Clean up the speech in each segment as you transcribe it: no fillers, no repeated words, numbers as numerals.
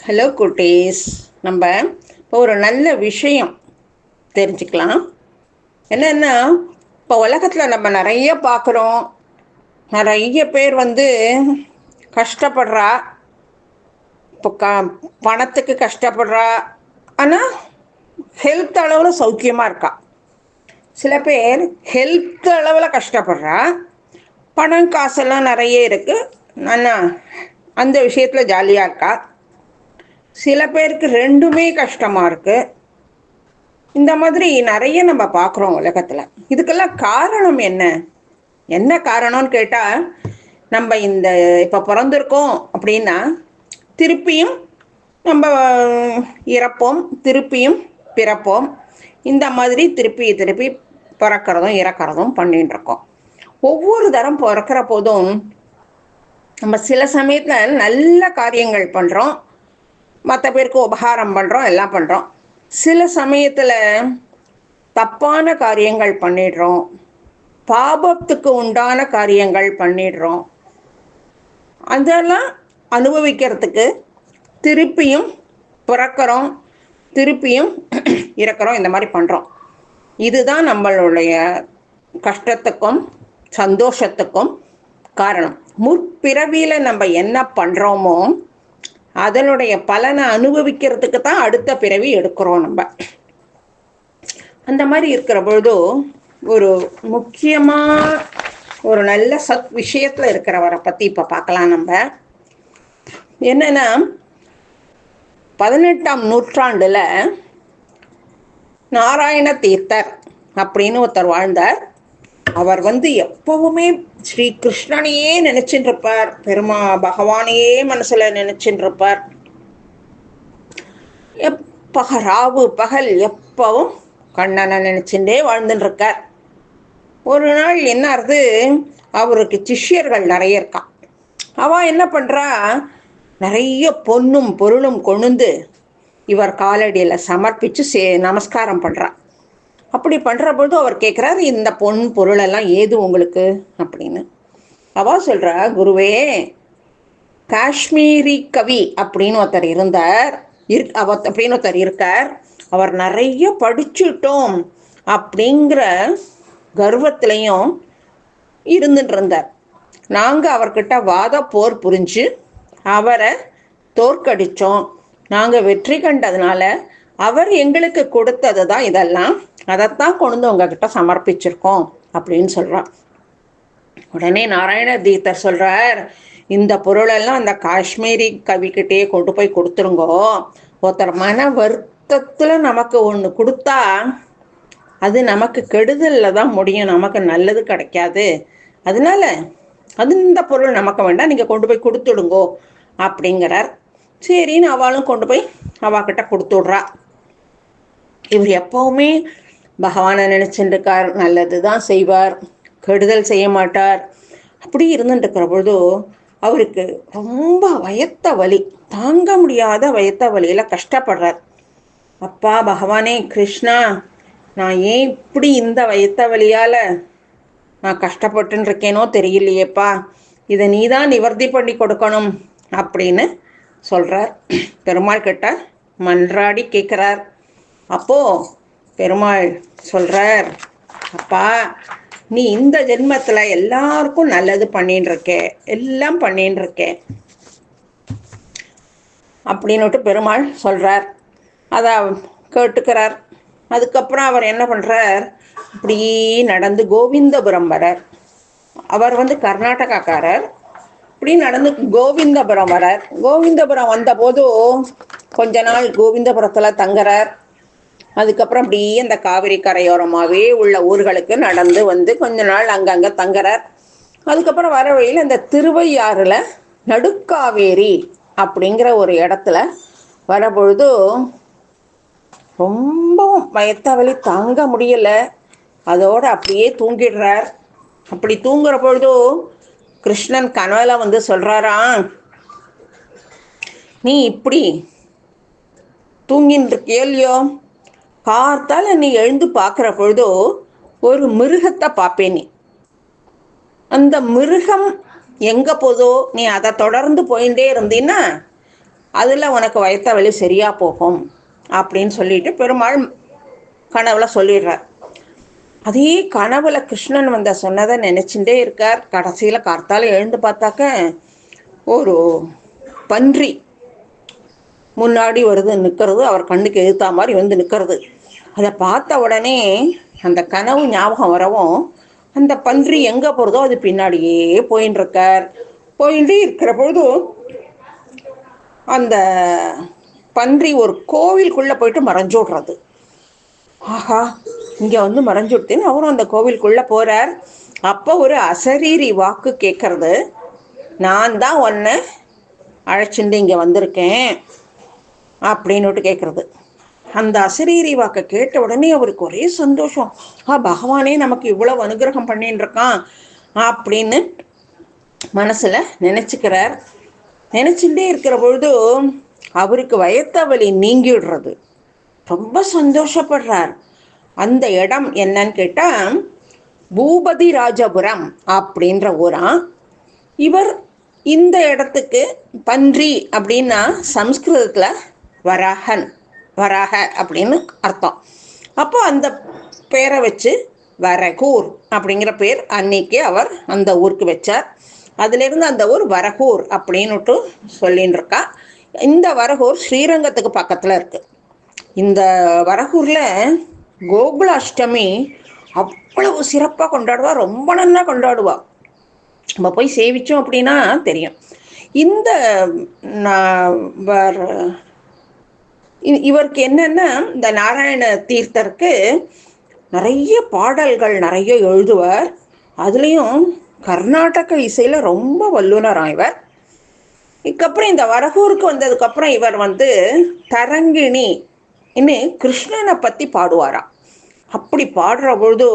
Hello குட்டீஸ். நம்ம இப்போ ஒரு நல்ல விஷயம் தெரிஞ்சுக்கலாம். என்னென்னா, இப்போ உலகத்தில் நம்ம நிறைய பார்க்குறோம். நிறைய பேர் கஷ்டப்படுறா. இப்போ பணத்துக்கு கஷ்டப்படுறா, ஆனால் ஹெல்த் அளவில் சௌக்கியமாக இருக்கா. சில பேர் ஹெல்த் அளவில் கஷ்டப்படுறா, பணம் காசெல்லாம் நிறைய இருக்குது, ஆனால் அந்த விஷயத்தில் ஜாலியாக இருக்கா. சில பேருக்கு ரெண்டுமே கஷ்டமாக இருக்குது. இந்த மாதிரி நிறைய நம்ம பார்க்குறோம் உலகத்தில். இதுக்கெல்லாம் காரணம் என்ன என்ன காரணம்னு கேட்டால், நம்ம இப்போ பிறந்திருக்கோம் அப்படின்னா திருப்பியும் நம்ம இறப்போம், திருப்பியும் பிறப்போம். இந்த மாதிரி திருப்பி திருப்பி பிறக்கிறதும் இறக்கிறதும் பண்ணிட்டு இருக்கோம். ஒவ்வொரு தரம் பிறக்கிற போதும் நம்ம சில சமயத்தில் நல்ல காரியங்கள் பண்ணுறோம், மற்ற பேருக்கு உபகாரம் பண்ணுறோம், எல்லாம் பண்ணுறோம். சில சமயத்தில் தப்பான காரியங்கள் பண்ணிடுறோம், பாபத்துக்கு உண்டான காரியங்கள் பண்ணிடுறோம். அதெல்லாம் அனுபவிக்கிறதுக்கு திருப்பியும் பிறக்கிறோம், திருப்பியும் இறக்கிறோம். இந்த மாதிரி பண்ணுறோம். இதுதான் நம்மளுடைய கஷ்டத்துக்கும் சந்தோஷத்துக்கும் காரணம். முற்பிறவியில் நம்ம என்ன பண்ணுறோமோ அதனுடைய பலனை அனுபவிக்கிறதுக்கு தான் அடுத்த பிறவி எடுக்கிறோம் நம்ம. அந்த மாதிரி இருக்கிற பொழுது ஒரு முக்கியமாக ஒரு நல்ல சத் விஷயத்தில் இருக்கிறவரை பற்றி இப்போ பார்க்கலாம். நம்ம என்னென்னா, 18ஆம் நூற்றாண்டில் நாராயண தீர்த்தர் அப்படின்னு ஒருத்தர் வாழ்ந்தார். அவர் எப்பவுமே ஸ்ரீ கிருஷ்ணனையே நினைச்சுட்டு இருப்பார், பெருமா பகவானையே மனசுல நினைச்சுட்டு இருப்பார். ராவு பகல் எப்பவும் கண்ணனை நினைச்சுட்டே வாழ்ந்துட்டு இருக்கார். ஒரு நாள் என்ன ஆகுது, அவருக்கு சிஷ்யர்கள் நிறைய இருக்கான். அவ என்ன பண்றா, நிறைய பொன்னும் பொருளும் கொண்டு இவர் காலடியில் சமர்ப்பிச்சு நமஸ்காரம் பண்றா. அப்படி பண்ணுற பொழுது அவர் கேட்குறாரு, இந்த பொன் பொருளெல்லாம் ஏது உங்களுக்கு அப்படின்னு. அவ சொல்கிறா, குருவே, காஷ்மீரி கவி அப்படின்னு ஒருத்தர் இருந்தார், அப்படின்னு ஒருத்தர் இருக்கார். அவர் நிறைய படிச்சுட்டோம் அப்படிங்கிற கர்வத்திலையும் இருந்துட்டு இருந்தார். நாங்கள் அவர்கிட்ட வாத போர் புரிஞ்சு அவரை தோற்கடித்தோம். நாங்கள் வெற்றி கண்டதுனால அவர் எங்களுக்கு கொடுத்தது தான் இதெல்லாம், அதைத்தான் கொண்டு உங்ககிட்ட சமர்ப்பிச்சிருக்கோம் அப்படின்னு சொல்கிறார். உடனே நாராயண தீர்த்தர் சொல்கிறார், இந்த பொருளெல்லாம் அந்த காஷ்மீரி கவிக்கிட்டே கொண்டு போய் கொடுத்துருங்கோ. ஒருத்தர் மன வருத்தத்தில் நமக்கு ஒன்று கொடுத்தா அது நமக்கு கெடுதலில் தான் முடியும், நமக்கு நல்லது கிடைக்காது. அதனால இந்த பொருள் நமக்கு வேண்டாம், நீங்கள் கொண்டு போய் கொடுத்துடுங்கோ அப்படிங்கிறார். சரின்னு அவளும் கொண்டு போய் அவகிட்ட கொடுத்துடுறா. இவர் எப்பவுமே பகவானை நினைச்சுருக்கார், நல்லது தான் செய்வார், கெடுதல் செய்ய மாட்டார். அப்படி இருந்துட்டு இருக்கிற பொழுது அவருக்கு ரொம்ப வயத்த வலி, தாங்க முடியாத வயத்த வலியில கஷ்டப்படுறார். அப்பா பகவானே கிருஷ்ணா, நான் ஏன் இப்படி இந்த வயத்த வலியால நான் கஷ்டப்பட்டுன்னு இருக்கேனோ தெரியலையேப்பா, இதை நீ தான் நிவர்த்தி பண்ணி கொடுக்கணும் அப்படின்னு சொல்றார். பெருமாள் கிட்ட மன்றாடி கேட்குறார். அப்போ பெருமாள் சொல்றார், அப்பா நீ இந்த ஜென்மத்துல எல்லாருக்கும் நல்லது பண்ணின்னு இருக்கே, எல்லாம் பண்ணின்னு இருக்கே அப்படின்னுட்டு பெருமாள் சொல்றார். அதை கேட்டுக்கிறார். அதுக்கப்புறம் அவர் என்ன பண்றார், இப்படி நடந்து கோவிந்தபுரம் வரார். அவர் கர்நாடகாக்காரர். இப்படி நடந்து கோவிந்தபுரம் வரார். கோவிந்தபுரம் வந்த போது கொஞ்ச நாள் கோவிந்தபுரத்துல தங்குறார். அதுக்கப்புறம் அப்படியே அந்த காவிரி கரையோரமாகவே உள்ள ஊர்களுக்கு நடந்து கொஞ்ச நாள் அங்கங்கே தங்குறார். அதுக்கப்புறம் வர வழியில் இந்த திருவையாறில் நடுக்காவேரி அப்படிங்கிற ஒரு இடத்துல வரபொழுது ரொம்பவும் வயத்த வலி தாங்க முடியலை. அதோடு அப்படியே தூங்கிடுறார். அப்படி தூங்குற பொழுது கிருஷ்ணன் கனவுல சொல்றாராம், நீ இப்படி தூங்கின்னு இருக்கியோ, பார்த்தால நீ எழுந்து பார்க்குற பொழுதோ ஒரு மிருகத்தை பார்ப்பேன். நீ அந்த மிருகம் எங்கே போதோ நீ அதை தொடர்ந்து போயிட்டே இருந்தீன்னா அதில் உனக்கு வயத்த வலி சரியாக போகும் அப்படின்னு சொல்லிட்டு பெருமாள் கனவுல சொல்லிடுறார். அதே கனவுல கிருஷ்ணன் வந்த சொன்னதை நினச்சிட்டே இருக்கார். கடைசியில் கார்த்தால எழுந்து பார்த்தாக்க ஒரு பன்றி முன்னாடி வருது நிற்கிறது, அவர் கண்ணுக்கு எதிர்த்தா மாதிரி வந்து நிற்கிறது. அதை பார்த்த உடனே அந்த கனவு ஞாபகம் வரவும் அந்த பன்றி எங்கே போகிறதோ அது பின்னாடியே போயின்னு இருக்கார். போயிட்டு இருக்கிற பொழுதும் அந்த பன்றி ஒரு கோவிலுக்குள்ளே போயிட்டு மறைஞ்சு விடுறது. ஆஹா, இங்கே வந்து மறைஞ்சு விடுத்தேன்னு அவரும் அந்த கோவிலுக்குள்ளே போகிறார். அப்போ ஒரு அசரீரி வாக்கு கேட்கறது, நான் தான் உன்னை அழைச்சிட்டு இங்கே வந்திருக்கேன் அப்படின்னுட்டு கேட்குறது. அந்த அசரீரி வாக்கை கேட்ட உடனே அவருக்கு ஒரே சந்தோஷம். பகவானே நமக்கு இவ்வளவு அனுகிரகம் பண்ணின்னு இருக்கான் அப்படின்னு மனசில் நினச்சிக்கிறார். நினச்சிட்டே இருக்கிற பொழுது அவருக்கு வயத்த வலி நீங்கிடுறது. ரொம்ப சந்தோஷப்படுறார். அந்த இடம் என்னன்னு கேட்டால் பூபதி ராஜபுரம் அப்படின்ற ஊரா. இவர் இந்த இடத்துக்கு பன்றி அப்படின்னா சம்ஸ்கிருதத்தில் வராக அப்படின்னு அர்த்தம். அப்போ அந்த பேரை வச்சு வரகூர் அப்படிங்கிற பேர் அன்னைக்கு அவர் அந்த ஊருக்கு வச்சார். அதிலிருந்து அந்த ஊர் வரகூர் அப்படின்னுட்டு சொல்லின்னு இருக்கா. இந்த வரகூர் ஸ்ரீரங்கத்துக்கு பக்கத்தில் இருக்குது. இந்த வரகூரில் கோகுலாஷ்டமி அவ்வளவு சிறப்பாக கொண்டாடுவா, ரொம்ப நல்லா கொண்டாடுவா. நம்ம போய் சேவிச்சோம் அப்படின்னா தெரியும். இந்த இவருக்கு என்னன்னா, இந்த நாராயண தீர்த்தருக்கு நிறைய பாடல்கள் நிறைய எழுதுவார். அதுலேயும் கர்நாடக இசையில் ரொம்ப வல்லுநராக இவர். இதுக்கப்புறம் இந்த வரகூருக்கு வந்ததுக்கப்புறம் இவர் வந்து தரங்கிணி இன்னும் கிருஷ்ணனை பற்றி பாடுவாராம். அப்படி பாடுற பொழுது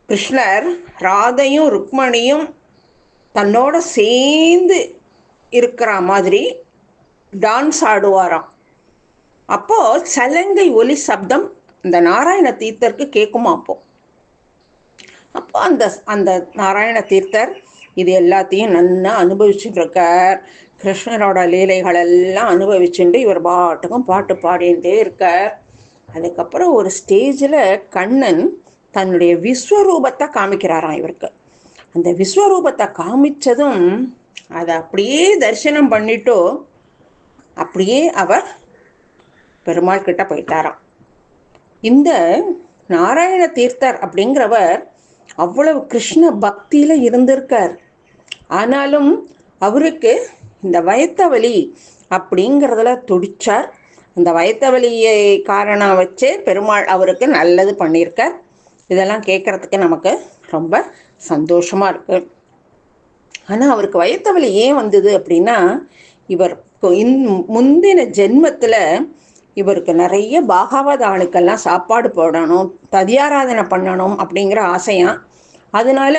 கிருஷ்ணர் ராதையும் ருக்மணியும் தன்னோட சேர்ந்து இருக்கிற மாதிரி டான்ஸ் ஆடுவாராம். அப்போ சலங்கை ஒலி சப்தம் இந்த நாராயண தீர்த்தருக்கு கேட்குமா. அப்போ அந்த அந்த நாராயண தீர்த்தர் இது எல்லாத்தையும் நல்லா அனுபவிச்சுட்டு இருக்கார். கிருஷ்ணரோட லீலைகள் எல்லாம் அனுபவிச்சுட்டு இவர் பாட்டுக்கும் பாட்டு பாடிட்டே இருக்கார். அதுக்கப்புறம் ஒரு ஸ்டேஜில் கண்ணன் தன்னுடைய விஸ்வரூபத்தை காமிக்கிறாராம் இவருக்கு. அந்த விஸ்வரூபத்தை காமிச்சதும் அதை அப்படியே தரிசனம் பண்ணிட்டோ அப்படியே அவர் பெருமாள் கிட்ட போயிட்டாராம். இந்த நாராயண தீர்த்தர் அப்படிங்கிறவர் அவ்வளவு கிருஷ்ண பக்தியில் இருந்திருக்கார். ஆனாலும் அவருக்கு இந்த வயத்த வலி அப்படிங்கிறதுல துடிச்சார். அந்த வயத்த வலியை காரணம் வச்சு பெருமாள் அவருக்கு நல்லது பண்ணியிருக்கார். இதெல்லாம் கேட்குறதுக்கு நமக்கு ரொம்ப சந்தோஷமாக இருக்கு. ஆனால் அவருக்கு வயத்த வலி ஏன் வந்தது அப்படின்னா, இவர் முந்தின ஜென்மத்தில் இவருக்கு நிறைய பாகவத ஆளுக்கெல்லாம் சாப்பாடு போடணும், ததியாராதனை பண்ணணும் அப்படிங்கிற ஆசையாம். அதனால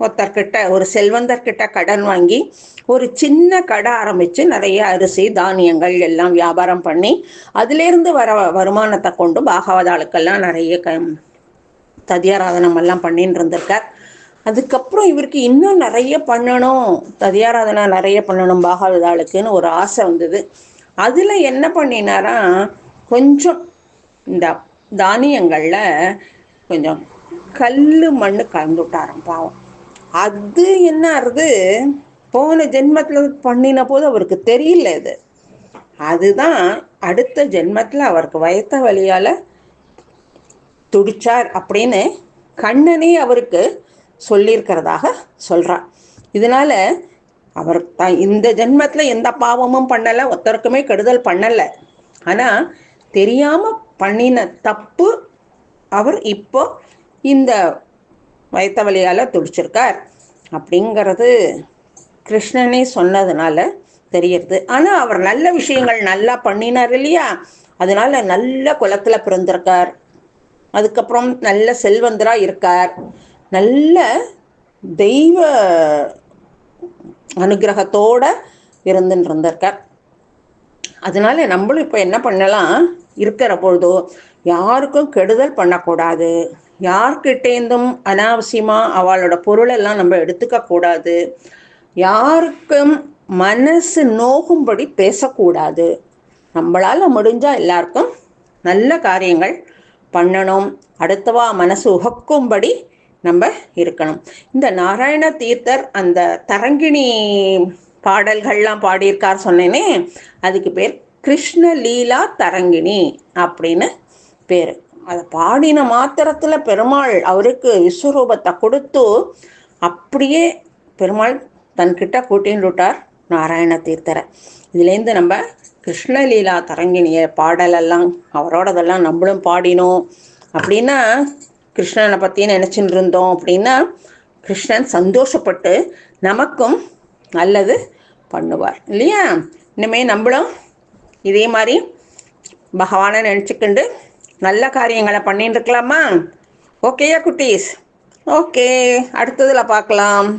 ஒருத்தர்கிட்ட, ஒரு செல்வந்தர்கிட்ட கடன் வாங்கி ஒரு சின்ன கடை ஆரம்பித்து நிறைய அரிசி தானியங்கள் எல்லாம் வியாபாரம் பண்ணி அதிலேருந்து வர வருமானத்தை கொண்டு பாகவத ஆளுக்கெல்லாம் நிறைய ததியாராதனம் எல்லாம் பண்ணின்னு இருந்திருக்கார். அதுக்கப்புறம் இவருக்கு இன்னும் நிறைய பண்ணணும், ததியாராதனை நிறைய பண்ணணும் பாகவத ஆளுக்குன்னு ஒரு ஆசை வந்தது. அதில் என்ன பண்ணினாரா, கொஞ்சம் இந்த தானியங்களில் கொஞ்சம் கல் மண் கலந்து விட்டாராம் பாவம். அது என்ன ஆறுது, போன ஜென்மத்தில் பண்ணின போது அவருக்கு தெரியல இது. அதுதான் அடுத்த ஜென்மத்தில் அவருக்கு வயத்த வலியால் துடிச்சார் அப்படின்னு கண்ணனே அவருக்கு சொல்லியிருக்கிறதாக சொல்கிறார். இதனால் அவர் இந்த ஜென்மத்தில் எந்த பாவமும் பண்ணலை, ஒருத்தருக்குமே கெடுதல் பண்ணலை. ஆனால் தெரியாமல் பண்ணின தப்பு அவர் இப்போ இந்த வயத்த வலியால் துடிச்சிருக்கார் அப்படிங்கிறது கிருஷ்ணனே சொன்னதுனால தெரியுது. ஆனால் அவர் நல்ல விஷயங்கள் நல்லா பண்ணினார் இல்லையா, அதனால நல்ல குலத்தில் பிறந்திருக்கார். அதுக்கப்புறம் நல்ல செல்வந்தராக இருக்கார், நல்ல தெய்வ அனுகிரகத்தோடு இருந்துன்னு இருந்திருக்கார். அதனால நம்மளும் இப்போ என்ன பண்ணலாம், இருக்கிற பொழுதோ யாருக்கும் கெடுதல் பண்ணக்கூடாது, யார்கிட்டேருந்தும் அனாவசியமாக அவளோட பொருளெல்லாம் நம்ம எடுத்துக்க கூடாது, யாருக்கும் மனசு நோகும்படி பேசக்கூடாது. நம்மளால் முடிஞ்சால் எல்லாருக்கும் நல்ல காரியங்கள் பண்ணணும், அடுத்தவா மனசு உகக்கும்படி நம்ம இருக்கணும். இந்த நாராயண தீர்த்தர் அந்த தரங்கிணி பாடல்கள்லாம் பாடியிருக்கார் சொன்னேனே, அதுக்கு பேர் கிருஷ்ண லீலா தரங்கிணி அப்படின்னு பேர். அதை பாடின மாத்திரத்தில் பெருமாள் அவருக்கு விஸ்வரூபத்தை கொடுத்து அப்படியே பெருமாள் தன்கிட்ட கூட்டின்னு விட்டார் நாராயண தீர்த்தரை. இதுலேருந்து நம்ம கிருஷ்ணலீலா தரங்கிணிய பாடலெல்லாம் அவரோடதெல்லாம் நம்மளும் பாடினோம் அப்படின்னா, கிருஷ்ணனை பற்றி நினச்சின்னு இருந்தோம் அப்படின்னா கிருஷ்ணன் சந்தோஷப்பட்டு நமக்கும் நல்லது பண்ணுவார் இல்லையா? இனிமேல் நம்மளும் இதே மாதிரி பகவானை நினச்சிக்கிண்டு நல்ல காரியங்களை பண்ணிட்டு இருக்கலாமா? ஓகேயா குட்டீஸ்? ஓகே, அடுத்ததில் பார்க்கலாம்.